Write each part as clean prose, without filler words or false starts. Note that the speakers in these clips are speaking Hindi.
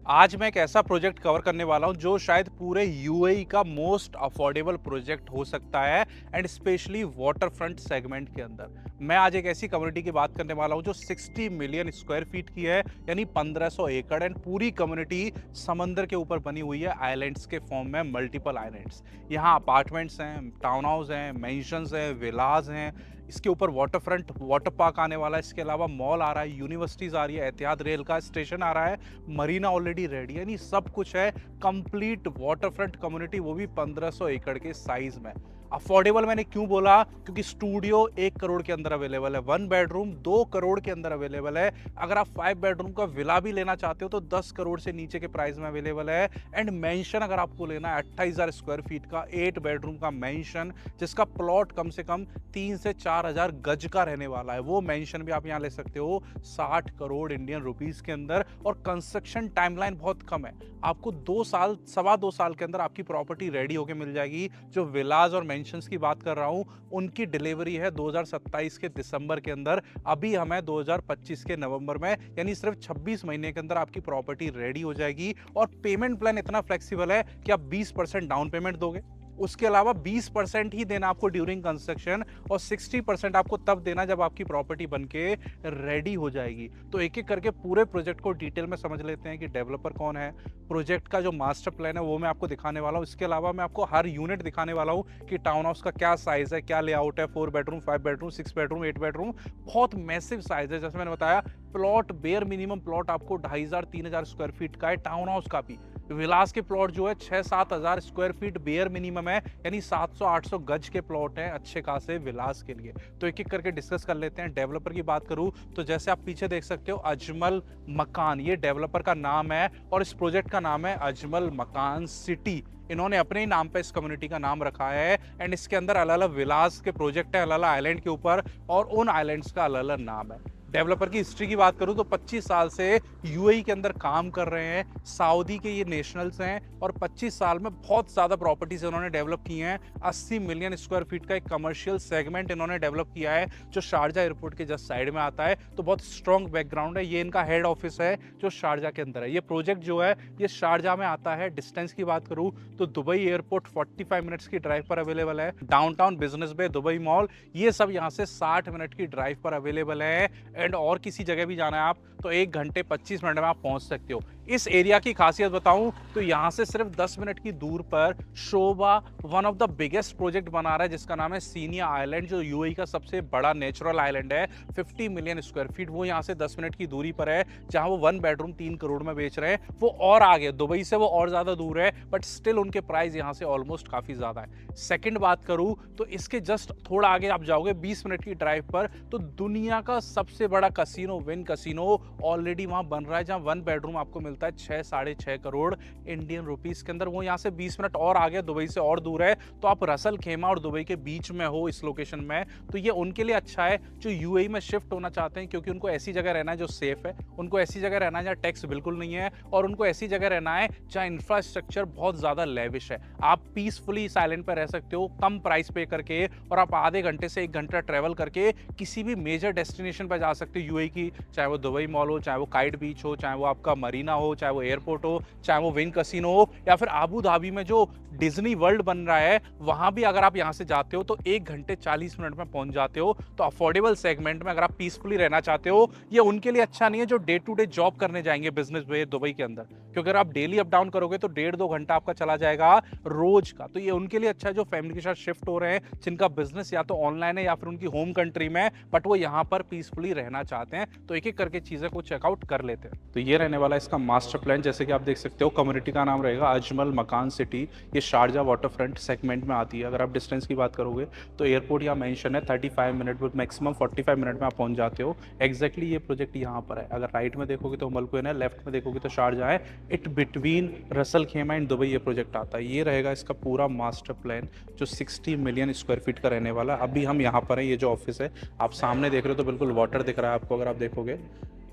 आज मैं एक ऐसा प्रोजेक्ट कवर करने वाला हूं जो शायद पूरे यूएई का मोस्ट अफोर्डेबल प्रोजेक्ट हो सकता है and specially water front segment के अंदर। मैं आज एक ऐसी कम्युनिटी की बात करने वाला हूं जो 60 मिलियन स्क्वायर फीट की है, यानी 1500 एकड़, एंड पूरी कम्युनिटी समंदर के ऊपर बनी हुई है, आइलैंड्स के फॉर्म में, मल्टीपल आइलैंड्स। यहाँ अपार्टमेंट्स हैं, टाउन हाउस हैं, मेंशंस हैं, विलाज हैं। इसके ऊपर वाटर फ्रंट वाटर पार्क आने वाला है, इसके अलावा मॉल आ रहा है, यूनिवर्सिटीज आ रही है, एतिहाद रेल का स्टेशन आ रहा है, मरीना ऑलरेडी रेडी है, यानी सब कुछ है। कंप्लीट वाटर फ्रंट कम्युनिटी, वो भी 1500 एकड़ के साइज में। अफोर्डेबल मैंने क्यों बोला? क्योंकि स्टूडियो 1 करोड़ के अंदर अवेलेबल है, 1 बेडरूम 2 करोड़ के अंदर अवेलेबल है। अगर आप 5 बेडरूम का विला भी लेना चाहते हो तो 10 करोड़ से नीचे के प्राइस में अवेलेबल है। एंड मेंशन अगर आपको लेना है 28,000 स्क्वायर फीट का 8 बेडरूम का मेंशन, जिसका प्लॉट कम से कम 3 से 4 हजार गज का रहने वाला है, वो मेंशन भी आप यहाँ ले सकते हो 60 करोड़ इंडियन रुपीस के अंदर। और कंस्ट्रक्शन टाइमलाइन बहुत कम है, आपको 2 साल, 2.25 साल के अंदर आपकी प्रॉपर्टी रेडी होके मिल जाएगी। जो विलाज और मेंशंस की बात कर रहा हूं, उनकी डिलीवरी है 2027 के दिसंबर के अंदर। अभी हम है 2025 के नवंबर में, यानी सिर्फ 26 महीने के अंदर आपकी प्रॉपर्टी रेडी हो जाएगी। और पेमेंट प्लान इतना फ्लेक्सिबल है कि आप 20% डाउन पेमेंट दोगे, उसके अलावा 20% ही देना आपको ड्यूरिंग कंस्ट्रक्शन, और 60% आपको तब देना जब आपकी प्रॉपर्टी बनके रेडी हो जाएगी। तो एक एक करके पूरे प्रोजेक्ट को डिटेल में समझ लेते हैं कि डेवलपर कौन है, प्रोजेक्ट का जो मास्टर प्लान है वो मैं आपको दिखाने वाला हूँ। इसके अलावा मैं आपको हर यूनिट दिखाने वाला हूँ कि टाउन हाउस का क्या साइज है, क्या लेआउट है, 4 बेडरूम, 5 बेडरूम, 6 बेडरूम, 8 बेडरूम, बहुत मैसिव साइज है। जैसे मैंने बताया, प्लॉट बेयर मिनिमम प्लॉट आपको 2,500-3,000 स्क्वायर फीट का है। टाउन हाउस का भी विलास के प्लॉट जो है 6-7 हजार स्क्वायर फीट बेयर मिनिमम है, यानी 700-800 गज के प्लॉट हैं अच्छे खासे विलास के लिए। तो एक एक करके डिस्कस कर लेते हैं। डेवलपर की बात करूं तो जैसे आप पीछे देख सकते हो, अजमल मकान, ये डेवलपर का नाम है, और इस प्रोजेक्ट का नाम है अजमल मकान सिटी। इन्होंने अपने ही नाम पे इस कम्युनिटी का नाम रखा है। एंड इसके अंदर अलग अलग विलास के प्रोजेक्ट है, अलग अलग आइलैंड के ऊपर, और उन आइलैंड्स का अलग अलग नाम है। डेवलपर की हिस्ट्री की बात करूं तो 25 साल से यूएई के अंदर काम कर रहे हैं, सऊदी के ये नेशनल्स हैं, और 25 साल में बहुत ज्यादा प्रॉपर्टीज इन्होंने डेवलप की हैं। 80 मिलियन स्क्वायर फीट का एक कमर्शियल सेगमेंट इन्होंने डेवलप किया है, जो शारजा एयरपोर्ट के जस्ट साइड में आता है। तो बहुत स्ट्रॉन्ग बैकग्राउंड है। ये इनका हेड ऑफिस है जो शारजा के अंदर है। ये प्रोजेक्ट जो है ये शारजा में आता है। डिस्टेंस की बात करूं तो दुबई एयरपोर्ट 45 मिनट्स की ड्राइव पर अवेलेबल है। डाउनटाउन बिजनेस बे, दुबई मॉल, ये सब यहाँ से 60 मिनट की ड्राइव पर अवेलेबल है। एंड और किसी जगह भी जाना है आप तो 1 घंटे 25 मिनट में आप पहुंच सकते हो। इस एरिया की खासियत बताऊं तो यहां से सिर्फ 10 मिनट की दूर पर Sobha one of the biggest project बना रहा है, जिसका नाम है सीनिया आइलैंड, जो यूएई का सबसे बड़ा नेचुरल आइलैंड है। 50 मिलियन स्क्वायर फीट, वो यहां से 10 मिनट की दूरी पर है। जहां वो 1 बेडरूम 3 करोड़ में बेच रहे हैं, वो और आगे दुबई से वो और ज्यादा दूर है, बट स्टिल उनके प्राइस यहां से ऑलमोस्ट काफी ज्यादा है। सेकेंड बात करूं तो इसके जस्ट थोड़ा आगे आप जाओगे 20 मिनट की ड्राइव पर, तो दुनिया का सबसे बड़ा कसिनो, विन कसिनो, ऑलरेडी वहां बन रहा है, जहां 1 बेडरूम आपको मिलता है 6-6.5 करोड़ इंडियन रुपीस के अंदर। वो यहां से 20 मिनट और आगे, दुबई से और दूर है। तो आप रसल खेमा और दुबई के बीच में हो इस लोकेशन में, तो ये उनके लिए अच्छा है जो यूएई में शिफ्ट होना चाहते हैं, क्योंकि उनको ऐसी जगह रहना है जो सेफ है, उनको ऐसी जगह रहना है जहां टैक्स बिल्कुल नहीं है, और उनको ऐसी जगह रहना है जहां इंफ्रास्ट्रक्चर बहुत ज्यादा लेविश है। आप पीसफुली इस आइलैंड पर रह सकते हो कम प्राइस पे करके, और आप आधे घंटे से 1 घंटा ट्रेवल करके किसी भी मेजर डेस्टिनेशन पर जा सकते हो यूएई की, चाहे वो दुबई मॉल हो, चाहे वो काइट बीच हो, चाहे वो आपका मरीना हो, चाहे वो एयरपोर्ट हो, चाहे वो विंग कसिनो हो, या फिर आबू धाबी में जो डिज्नी वर्ल्ड बन रहा है, वहां भी अगर आप यहां से जाते हो तो 1 घंटे 40 मिनट में पहुंच जाते हो। तो अफोर्डेबल सेगमेंट में अगर आप पीसफुली रहना चाहते हो, ये उनके लिए अच्छा नहीं है जो डे टू डे जॉब करने जाएंगे बिजनेस वे दुबई के अंदर, क्योंकि अगर आप डेली अप डाउन करोगे तो 1.5-2 घंटा आपका चला जाएगा रोज का। तो ये उनके लिए अच्छा है जो फैमिली के साथ शिफ्ट हो रहे हैं, जिनका बिजनेस या तो ऑनलाइन है या फिर उनकी होम कंट्री में, बट वो यहाँ पर पीसफुली रहना चाहते हैं। तो एक एक करके चीजें को चेकआउट कर लेते हैं। तो ये रहने वाला है इसका मास्टर प्लान। जैसे कि आप देख सकते हो, कम्युनिटी का नाम रहेगा अजमल मकान सिटी। ये शारजा वाटर फ्रंट सेगमेंट में आती है। अगर आप डिस्टेंस की बात करोगे तो एयरपोर्ट यहाँ मेंशन है 35 मिनट, मैक्सिमम 45 मिनट में आप पहुंच जाते हो। एक्जैक्टली ये प्रोजेक्ट यहाँ पर है। अगर राइट में देखोगे तो मलकुन है, लेफ्ट में देखोगे तो शारजा है, इट बिटवीन रसल खेमा एंड दुबई ये प्रोजेक्ट आता है। ये रहेगा इसका पूरा मास्टर प्लान, जो 60 मिलियन स्क्वायर फीट का रहने वाला है। अभी हम यहाँ पर हैं, ये जो ऑफिस है आप सामने देख रहे हो तो बिल्कुल वाटर दिख रहा है आपको। अगर आप देखोगे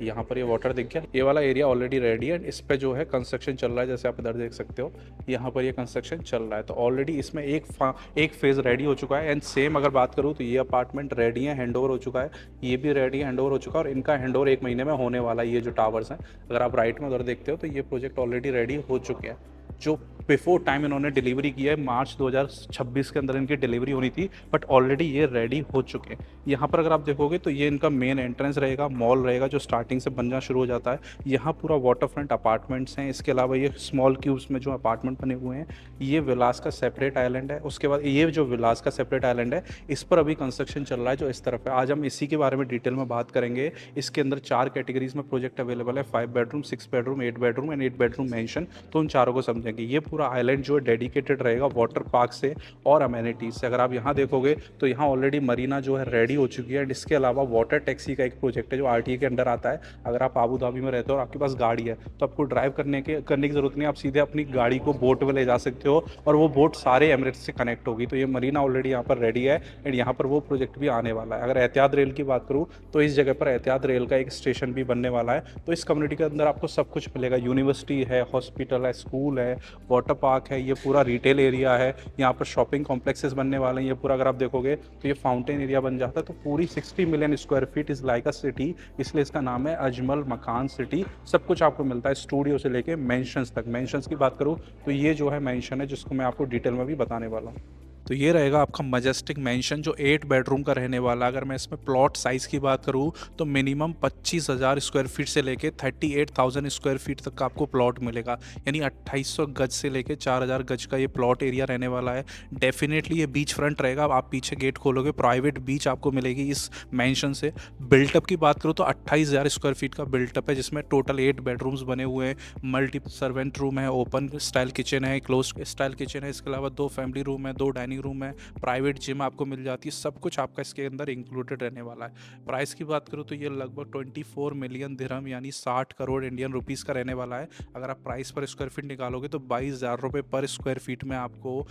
यहाँ पर ये वाटर दिख गया, ये वाला एरिया ऑलरेडी रेडी है, इस पे जो है कंस्ट्रक्शन चल रहा है, जैसे आप इधर देख सकते हो यहाँ पर ये कंस्ट्रक्शन चल रहा है। तो ऑलरेडी इसमें एक फेज़ रेडी हो चुका है। एंड सेम अगर बात करूँ तो ये अपार्टमेंट रेडी है, हैंड ओवर हो चुका है, ये भी रेडी है, हैंड ओवर हो चुका है, और इनका हैंड ओवर 1 महीने में होने वाला है। ये जो टावर्स हैं, अगर आप राइट में उधर देखते हो तो ये प्रोजेक्ट ऑलरेडी रेडी हो चुके हैं। जो बिफोर टाइम इन्होंने डिलीवरी की है, मार्च 2026 के अंदर इनकी डिलीवरी होनी थी, बट ऑलरेडी ये रेडी हो चुके हैं। यहाँ पर अगर आप देखोगे तो ये इनका मेन एंट्रेंस रहेगा, मॉल रहेगा जो स्टार्टिंग से बनना शुरू हो जाता है। यहाँ पूरा वाटर फ्रंट अपार्टमेंट्स हैं, इसके अलावा ये स्मॉल क्यूब्स में जो अपार्टमेंट बने हुए हैं, ये विलास का सेपरेट आइलैंड है। उसके बाद ये जो विलास का सेपरेट आइलैंड है, इस पर अभी कंस्ट्रक्शन चल रहा है जो इस तरफ है। आज हम इसी के बारे में डिटेल में बात करेंगे। इसके अंदर 4 कैटेगरीज में प्रोजेक्ट अवेलेबल है, 5 bedroom, 6 bedroom, 8 bedroom and 8 bedroom mention. तो उन चारों को समझेंगे। ये पूरा आइलैंड जो है डेडिकेटेड रहेगा वाटर पार्क से और अमेनिटीज से। अगर आप यहाँ देखोगे तो यहाँ ऑलरेडी मरीना जो है रेडी हो चुकी है। एंड इसके अलावा वाटर टैक्सी का एक प्रोजेक्ट है जो आरटीए के अंडर आता है। अगर आप आबू धाबी में रहते हो और आपके पास गाड़ी है तो आपको ड्राइव करने की जरूरत नहीं, आप सीधे अपनी गाड़ी को बोट में ले जा सकते हो और वो बोट सारे एमिरेट्स से कनेक्ट होगी। तो ये मरीना ऑलरेडी यहाँ पर रेडी है एंड यहाँ पर वो प्रोजेक्ट भी आने वाला है। अगर एहतियात रेल की बात करूँ तो इस जगह पर एहतियात रेल का एक स्टेशन भी बनने वाला है। तो इस कम्युनिटी के अंदर आपको सब कुछ मिलेगा, यूनिवर्सिटी है, हॉस्पिटल है, स्कूल है, वाटर पार्क है, ये पूरा रिटेल एरिया है, यहाँ पर शॉपिंग कॉम्प्लेक्सेस बनने वाले हैं। ये पूरा अगर आप देखोगे तो ये फाउंटेन एरिया बन जाता है। तो पूरी 60 million square feet is like a city, इसलिए इसका नाम है अजमल मकान सिटी। सब कुछ आपको मिलता है, स्टूडियो से लेके मेंशंस तक। मेंशंस की बात करूँ तो ये जो है मेंशन है जिसको मैं आपको डिटेल में भी बताने वाला हूँ। तो ये रहेगा आपका मजेस्टिक मेंशन जो 8 बेडरूम का रहने वाला। अगर मैं इसमें प्लॉट साइज़ की बात करूँ तो मिनिमम 25,000 स्क्वायर फीट से लेके 38,000 स्क्वायर फीट तक का आपको प्लॉट मिलेगा। यानी 2800 गज से लेके 4000 गज का ये प्लॉट एरिया रहने वाला है। डेफिनेटली ये बीच फ्रंट रहेगा। आप पीछे गेट खोलोगे प्राइवेट बीच आपको मिलेगी इस मेंशन से। बिल्टअप की बात करूँ तो 28,000 स्क्वायर फीट का बिल्टअप है जिसमें टोटल 8 बेडरूम्स बने हुए हैं, मल्टी सर्वेंट रूम है, ओपन स्टाइल किचन है, क्लोज स्टाइल किचन है, इसके अलावा 2 फैमिली रूम है, 2 डाइनिंग रूम है, प्राइवेट जिम आपको मिल जाती है। सब कुछ आपका इसके अंदर इंक्लूडेड रहने वाला है। प्राइस की बात करूँ तो ये लगभग 24 मिलियन दिरहम यानी 60 करोड़ इंडियन रुपीज़ का रहने वाला है। अगर आप प्राइस पर स्क्वायर फीट निकालोगे तो 22,000 रुपये पर स्क्वायर फीट में आपको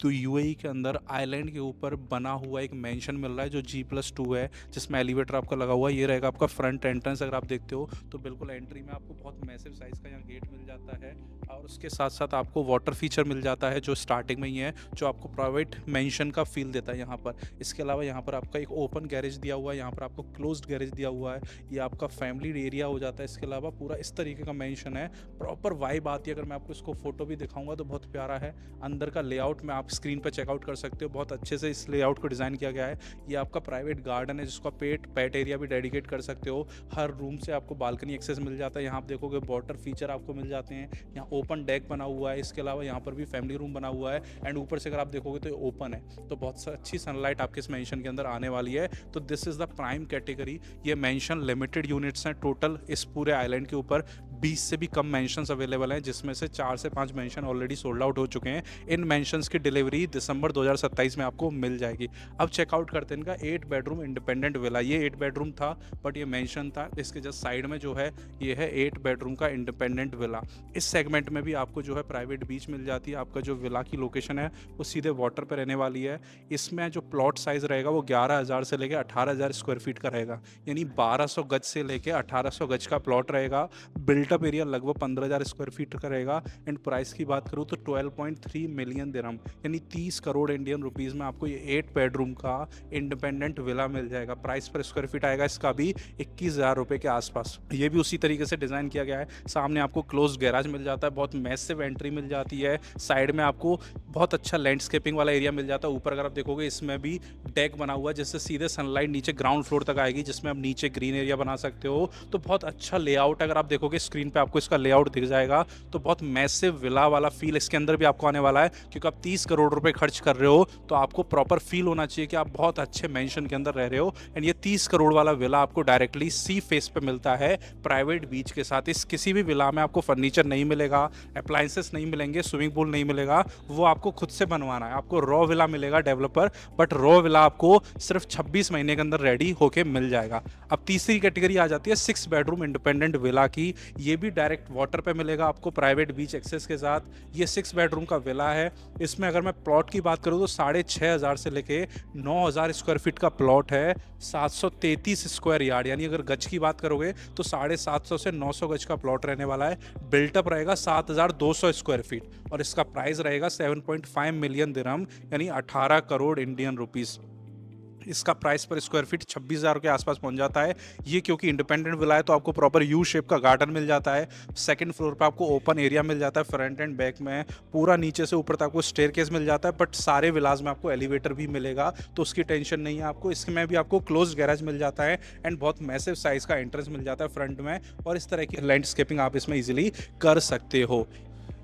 तो यूएई के अंदर आइलैंड के ऊपर बना हुआ एक मेंशन मिल रहा है जो G+2 है, जिसमें एलिवेटर आपका लगा हुआ है। ये रहेगा आपका फ्रंट एंट्रेंस। अगर आप देखते हो तो बिल्कुल एंट्री में आपको बहुत मैसिव साइज़ का यहाँ गेट मिल जाता है और उसके साथ साथ आपको वाटर फीचर मिल जाता है जो स्टार्टिंग में ही है, जो आपको प्राइवेट मेंशन का फील देता है यहाँ पर। इसके अलावा यहाँ पर आपका एक ओपन गैरेज दिया हुआ है, यहाँ पर आपको क्लोज्ड गैरेज दिया हुआ है, ये आपका फैमिली एरिया हो जाता है। इसके अलावा पूरा इस तरीके का मेंशन है, प्रॉपर वाइब आती है। अगर मैं आपको इसको फोटो भी दिखाऊंगा तो बहुत प्यारा है। अंदर का लेआउट में आप स्क्रीन पर चेकआउट कर सकते हो, बहुत अच्छे से इस लेआउट को डिज़ाइन किया गया है। ये आपका प्राइवेट गार्डन है जिसको पेट एरिया भी डेडिकेट कर सकते हो। हर रूम से आपको बालकनी एक्सेस मिल जाता है। यहाँ आप देखोगे वाटर फीचर आपको मिल जाते हैं, यहाँ ओपन डेक बना हुआ है। इसके अलावा यहाँ पर भी फैमिली रूम बना हुआ है एंड ऊपर से अगर आप देखोगे तो ओपन है, तो बहुत अच्छी सनलाइट आपके इस मेंशन के अंदर आने वाली है। तो this is the prime category. ये मेंशन लिमिटेड यूनिट्स हैं टोटल इस पूरे आइलैंड के ऊपर। 20 से भी कम मेंशंस अवेलेबल हैं जिसमें से 4 से 5 मेंशन ऑलरेडी सोल्ड आउट हो चुके हैं। इन मेंशंस की डिलीवरी दिसंबर 2027 में आपको मिल जाएगी। अब चेकआउट करते हैं इनका 8 बेडरूम इंडिपेंडेंट विला। ये 8 बेडरूम था बट ये मेंशन था, इसके जस्ट साइड में जो है ये है 8 बेडरूम का इंडिपेंडेंट विला। इस सेगमेंट में भी आपको जो है प्राइवेट बीच मिल जाती है। आपका जो विला की लोकेशन है वो सीधे वाटर पर रहने वाली है। इसमें जो प्लॉट साइज रहेगा वो 11,000 से लेकर 18,000 स्क्वायर फीट का रहेगा, यानी 1200 गज से लेकर 1800 गज का प्लॉट रहेगा। बिल्टअप एरिया लगभग 15,000 स्क्वायर फीट का रहेगा। एंड प्राइस की बात करूँ तो 12.3 मिलियन दिरहम यानी 30 करोड़ इंडियन रुपीज़ में आपको ये 8 बेडरूम का इंडिपेंडेंट विला मिल जाएगा। प्राइस पर स्क्वायर फीट आएगा इसका भी 21,000 रुपये के आसपास। ये भी उसी तरीके से डिज़ाइन किया गया है। सामने आपको क्लोज गैराज मिल जाता है, बहुत मैसिव एंट्री मिल जाती है। साइड में आपको बहुत अच्छा लैंडस्केपिंग वाला एरिया मिल जाता है। ऊपर अगर आप देखोगे इसमें भी डेक बना हुआ है जिससे सीधे सनलाइट नीचे ग्राउंड फ्लोर तक आएगी, जिसमें आप नीचे ग्रीन एरिया बना सकते हो। तो बहुत अच्छा लेआउट, अगर आप देखोगे स्क्रीन पे आपको इसका लेआउट दिख जाएगा तो बहुत मैसिव विला वाला फील इसके अंदर भी आपको आने वाला है। क्योंकि आप 30 करोड़ रुपए खर्च कर रहे हो तो आपको प्रॉपर फील होना चाहिए कि आप बहुत अच्छे मेंशन के अंदर रह रहे हो। एंड ये 30 करोड़ वाला विला आपको डायरेक्टली सी फेस पे मिलता है प्राइवेट बीच के साथ। इस किसी भी विला में आपको फर्नीचर नहीं मिलेगा, अप्लायंसेस नहीं मिलेंगे, स्विमिंग पूल नहीं मिलेगा, वो आपको खुद से बनवाना है। आपको रॉ विला मिलेगा डेवलपर, बट रॉ विला आपको सिर्फ 26 महीने के अंदर रेडी होके मिल जाएगा। अब तीसरी कैटेगरी आ जाती है 6 बेडरूम इंडिपेंडेंट विला की। ये भी डायरेक्ट वाटर पे मिलेगा आपको, प्राइवेट बीच एक्सेस के साथ। ये 6 बेडरूम का विला है। इसमें अगर मैं प्लॉट की बात करूँ तो 6,500 से लेके 9,000 स्क्वायर फीट का प्लॉट है। 733 स्क्वायर यार्ड, यानी अगर गज की बात करोगे तो 750 से 900 गज का प्लॉट रहने वाला है। बिल्टअप रहेगा 7,200 स्क्वायर फीट और इसका प्राइस रहेगा 7.5 मिलियन दिरहम, यानी 18 करोड़ इंडियन रुपीस। इसका प्राइस पर स्क्वायर फीट 26,000 के आसपास पहुंच जाता है। ये क्योंकि इंडिपेंडेंट विला है तो आपको प्रॉपर यू शेप का गार्डन मिल जाता है। सेकंड फ्लोर पे आपको ओपन एरिया मिल जाता है, फ्रंट एंड बैक में पूरा नीचे से ऊपर तक आपको स्टेयरकेस मिल जाता है। बट सारे विलाज में आपको एलिवेटर भी मिलेगा, तो उसकी टेंशन नहीं है आपको। इसमें भी आपको क्लोज गैराज मिल जाता है एंड बहुत मैसिव साइज का एंट्रेंस मिल जाता है फ्रंट में, और इस तरह की लैंडस्केपिंग आप इसमें इजीली कर सकते हो।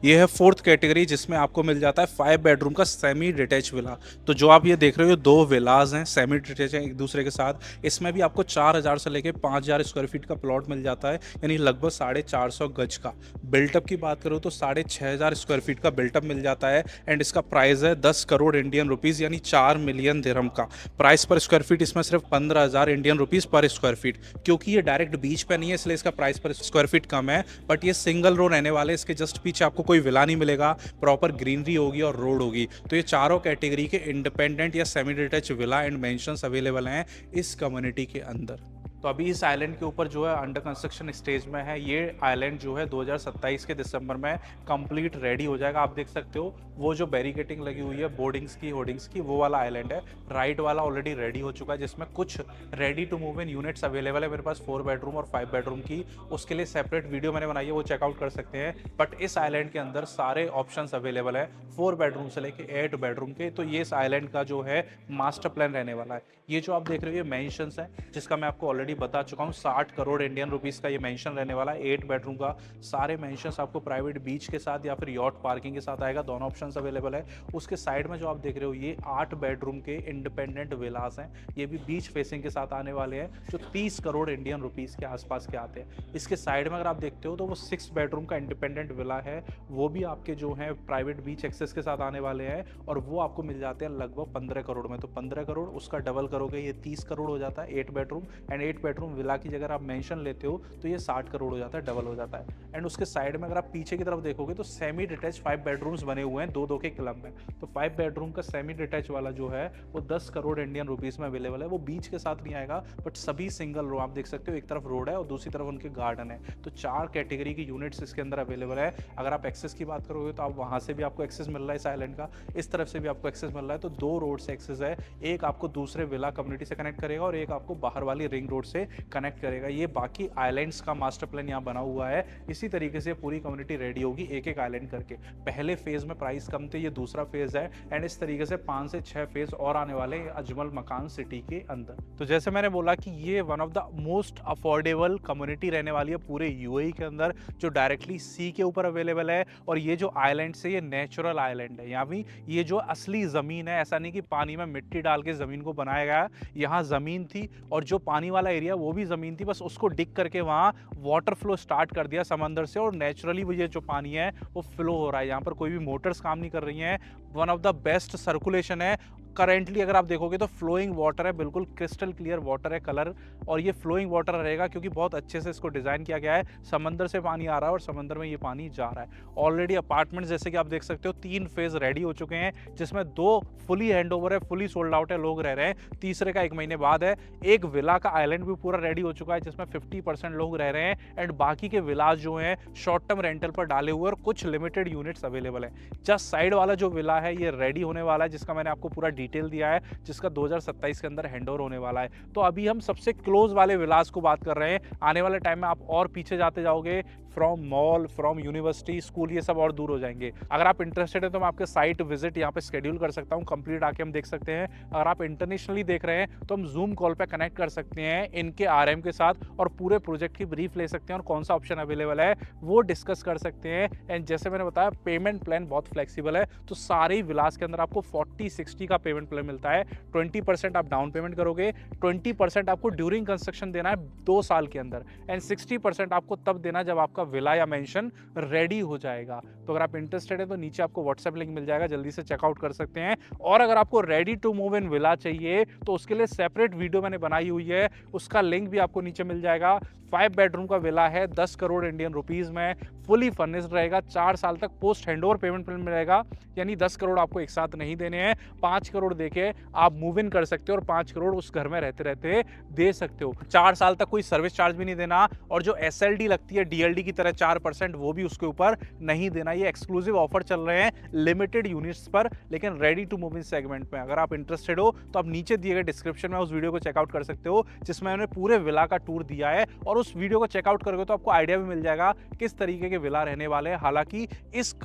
ये है फोर्थ कैटेगरी, जिसमें आपको मिल जाता है 5 बेडरूम का सेमी डिटैच विला। तो जो आप ये देख रहे हो, 2 विलाज हैं, सेमी डिटैच हैं एक दूसरे के साथ। इसमें भी आपको 4,000 से लेके 5,000 स्क्वायर फीट का प्लॉट मिल जाता है, यानी लगभग 450 गज का। बिल्टअप की बात करूँ तो 6,500 स्क्वायर फीट का बिल्टअप मिल जाता है एंड इसका प्राइस है 10 करोड़ इंडियन रुपीज़, यानी 4 मिलियन दिरहम का। प्राइस पर स्क्वायर फीट इसमें सिर्फ 15,000 इंडियन रुपीज़ पर स्क्वायर फीट। क्योंकि ये डायरेक्ट बीच पे नहीं है इसलिए इसका प्राइस पर स्क्वायर फीट कम है, बट ये सिंगल रो रहने वाले। इसके जस्ट पीछे आपको कोई विला नहीं मिलेगा, प्रॉपर ग्रीनरी होगी और रोड होगी। तो ये चारों कैटेगरी के इंडिपेंडेंट या semi detach villa and mentions available हैं इस कम्युनिटी के अंदर। तो अभी इस आइलैंड के ऊपर जो है अंडर कंस्ट्रक्शन स्टेज में है। ये आइलैंड जो है 2027 के दिसंबर में कंप्लीट रेडी हो जाएगा। आप देख सकते हो वो जो बैरिकेटिंग लगी हुई है बोर्डिंग्स की, होर्डिंग्स की, वो वाला आइलैंड है। राइट वाला ऑलरेडी रेडी हो चुका है, जिसमें कुछ ready to move in units available है मेरे पास, 4 बेडरूम और 5 बेडरूम की। उसके लिए सेपरेट वीडियो मैंने बनाई है, वो चेकआउट कर सकते हैं। बट इस आइलैंड के अंदर सारे ऑप्शंस अवेलेबल है, 4 बेडरूम से लेके 8 बेडरूम के। तो ये इस आइलैंड का जो है मास्टर प्लान रहने वाला है। ये जो आप देख रहे हो ये मेंशंस है, जिसका मैं आपको ऑलरेडी बता चुका हूँ। 60 करोड़ इंडियन रुपीस का ये मेंशन रहने वाला है, 8 बेडरूम का। सारे मेंशंस आपको प्राइवेट बीच के साथ या फिर यॉट पार्किंग के साथ आएगा, दोनों ऑप्शंस अवेलेबल है। उसके साइड में जो आप देख रहे हो ये 8 बेडरूम के इंडिपेंडेंट विलास हैं। ये भी बीच फेसिंग के साथ आने वाले हैं, जो 30 करोड़ इंडियन रुपीस के आसपास के आते हैं। इसके साइड में अगर आप देखते हो तो वो 6 बेडरूम का इंडिपेंडेंट विला है, वो भी आपके जो है प्राइवेट बीच एक्सेस के साथ आने वाले हैं, और वो आपको मिल जाते हैं लगभग 15 करोड़ में। तो 15 करोड़ उसका डबल करोगे ये 30 करोड़ हो जाता है 8 बेडरूम, एंड 8 बेडरूम विला की जगह आप मेंशन लेते हो तो ये 60 करोड़ हो जाता है, डबल हो जाता है। एंड उसके साइड में अगर आप पीछे की तरफ देखोगे तो सेमी डिटैच 5 बेडरूम्स बने हुए हैं 2-2 के क्लब में। तो 5 बेडरूम का सेमी डिटैच वाला जो है वो 10 करोड़ इंडियन रुपीस में अवेलेबल है। वो बीच के साथ नहीं आएगा, बट सभी सिंगल रो आप देख सकते हो, एक तरफ रोड है और दूसरी तरफ उनके गार्डन है। तो 4 कैटेगरी की यूनिट्स इसके अंदर अवेलेबल है। अगर आप एक्सेस की बात करोगे तो आप वहां से भी आपको एक्सेस मिल रहा है इस आइलैंड का, इस तरफ से भी आपको एक्सेस मिल रहा है। तो 2 रोड से एक्सेस है, एक आपको दूसरे विला कम्युनिटी से कनेक्ट करेगा और एक आपको बाहर वाली रिंग रोड से कनेक्ट करेगा। ये बाकी आइलैंड्स का मास्टर प्लान यहाँ बना हुआ है। इसी तरीके से पूरी कम्युनिटी रेडी होगी एक एक आइलैंड करके। पहले फेज में प्राइस कम थे, ये दूसरा फेज है, एंड इस तरीके से 5 से 6 फेज और आने वाले अजमल मकान सिटी के अंदर। तो जैसे मैंने बोला कि ये one of the most affordable community रहने वाली है पूरे यूएई के अंदर, जो डायरेक्टली सी के ऊपर अवेलेबल है। और ये जो आइलैंड से ये नेचुरल आइलैंड है, यहाँ भी ये जो असली जमीन है, ऐसा नहीं कि पानी में मिट्टी डाल के जमीन को बनाया गया। यहाँ जमीन थी और जो पानी वाला एरिया वो भी जमीन थी, बस उसको डिग करके वहाँ वाटर फ्लो स्टार्ट कर दिया समंदर से, और नेचुरली वो ये जो पानी है वो फ्लो हो रहा है। यहाँ पर कोई भी मोटर्स काम नहीं कर रही हैं। One of the best circulation है करेंटली। अगर आप देखोगे तो फ्लोइंग वाटर है, बिल्कुल क्रिस्टल क्लियर वाटर है कलर, और ये फ्लोइंग वाटर रहेगा क्योंकि बहुत अच्छे से इसको डिज़ाइन किया गया है। समंदर से पानी आ रहा है और समंदर में ये पानी जा रहा है। ऑलरेडी अपार्टमेंट्स जैसे कि आप देख सकते हो 3 फेज रेडी हो चुके हैं, जिसमें 2 फुली हैंड ओवर है, फुली सोल्ड आउट है, लोग रह रहे हैं। तीसरे का 1 महीने बाद है। एक विला का आइलैंड भी पूरा रेडी हो चुका है, जिसमें 50% लोग रह रहे हैं, एंड बाकी के विलाज जो हैं शॉर्ट टर्म रेंटल पर डाले हुए और कुछ लिमिटेड यूनिट्स अवेलेबल है। जस्ट साइड वाला जो विला है ये रेडी होने वाला है, जिसका मैंने आपको पूरा डिटेल दिया है, जिसका 2027 के अंदर हैंडओवर होने वाला है। तो अभी हम सबसे क्लोज वाले विलास को बात कर रहे हैं। आने वाले टाइम में आप और पीछे जाते जाओगे, from mall, from university, school, ये सब और दूर हो जाएंगे। अगर आप इंटरेस्टेड है तो मैं आपके साइट विजिट यहाँ पे शेड्यूल कर सकता हूँ, कंप्लीट आके हम देख सकते हैं। अगर आप इंटरनेशनली देख रहे हैं तो हम जूम कॉल पे कनेक्ट कर सकते हैं इनके आरएम के साथ, और पूरे प्रोजेक्ट की ब्रीफ ले सकते हैं और कौन सा ऑप्शन अवेलेबल है वो डिस्कस कर सकते हैं। एंड जैसे मैंने बताया पेमेंट प्लान बहुत फ्लेक्सिबल है, तो सारे विलास के अंदर आपको 40-60 का पेमेंट प्लान मिलता है। 20% आप डाउन पेमेंट करोगे, 20% आपको ड्यूरिंग कंस्ट्रक्शन देना है 2 साल के अंदर, एंड 60% आपको तब देना जब आपका विला या मेंशन रेडी हो जाएगा। तो अगर आप इंटरेस्टेड है तो नीचे आपको व्हाट्सएप लिंक मिल जाएगा, जल्दी से चेकआउट कर सकते हैं। और अगर आपको ready to move in villa चाहिए तो उसके लिए सेपरेट वीडियो मैंने बनाई हुई है, उसका लिंक भी आपको नीचे मिल जाएगा। 5 बेडरूम का विला है, 10 करोड़ इंडियन रुपीज में, फुली फर्निश्ड रहेगा, 4 साल तक पोस्ट हैंडओवर पेमेंट प्लान मिलेगा। यानी 10 करोड़ आपको एक साथ नहीं देने हैं, 5 करोड़ देके आप मूव इन कर सकते हो और 5 करोड़ उस घर में रहते रहते दे सकते हो। 4 साल तक कोई सर्विस चार्ज भी नहीं देना, और जो एसएलडी लगती है डीएलडी की तरह 4%, वो भी उसके ऊपर नहीं देना। ये एक्सक्लूसिव ऑफर चल रहे हैं लिमिटेड यूनिट्स पर, लेकिन ready to move in segment में। अगर आप इंटरेस्टेड हो तो आप नीचे दिए गए डिस्क्रिप्शन में उस वीडियो को चेकआउट कर सकते हो, जिसमें मैंने पूरे विला का टूर दिया है, और उस वीडियो को चेकआउट करोगे तो आपको आइडिया भी मिल जाएगा किस तरीके के विला रहने वाले हैं। हालांकि इस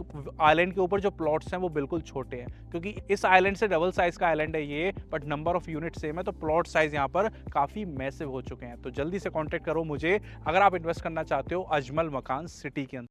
आइलैंड के ऊपर जो प्लॉट्स हैं वो बिल्कुल छोटे हैं, क्योंकि इस आइलैंड से डबल साइज का आइलैंड है ये, but number of unit same है, तो प्लॉट साइज यहाँ पर काफी मैसिव हो चुके हैं। तो जल्दी से कॉन्टेक्ट करो मुझे अगर आप इन्वेस्ट करना चाहते हो अजमल मकान सिटी के अंदर।